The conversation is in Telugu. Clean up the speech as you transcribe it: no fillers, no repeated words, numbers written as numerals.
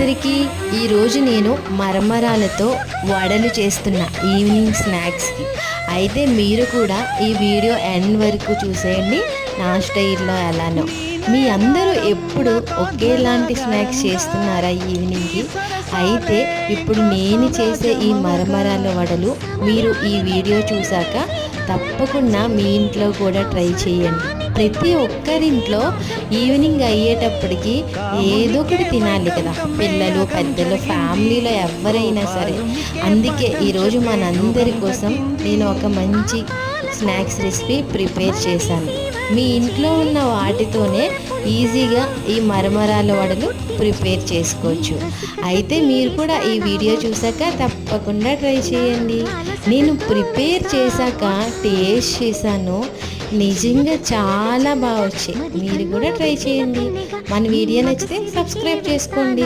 అందరికీ ఈరోజు నేను మరమరాలతో వడలు చేస్తున్నా ఈవినింగ్ స్నాక్స్కి. అయితే మీరు కూడా ఈ వీడియో ఎండ్ వరకు చూసేయండి, నా స్టైల్లో ఎలానో. మీ అందరూ ఎప్పుడు ఒకేలాంటి స్నాక్స్ చేస్తున్నారా ఈవినింగ్కి? అయితే ఇప్పుడు నేను చేసే ఈ మరమరాల వడలు మీరు ఈ వీడియో చూసాక తప్పకుండా మీ ఇంట్లో కూడా ట్రై చేయండి. ప్రతి ఒక్కరింట్లో ఈవినింగ్ అయ్యేటప్పటికి ఏదో ఒకటి తినాలి కదా, పిల్లలు పెద్దలు ఫ్యామిలీలో ఎవరైనా సరే. అందుకే ఈరోజు మనందరి కోసం నేను ఒక మంచి స్నాక్స్ రెసిపీ ప్రిపేర్ చేశాను. మీ ఇంట్లో ఉన్న వాటితోనే ఈజీగా ఈ మరమరాల వడలు ప్రిపేర్ చేసుకోవచ్చు. అయితే మీరు కూడా ఈ వీడియో చూసాక తప్పకుండా ట్రై చేయండి. నేను ప్రిపేర్ చేశాక టేస్ట్ చేశాను, నిజంగా చాలా బాగా వచ్చాయి. మీరు కూడా ట్రై చేయండి. మన వీడియో నచ్చితే సబ్స్క్రైబ్ చేసుకోండి.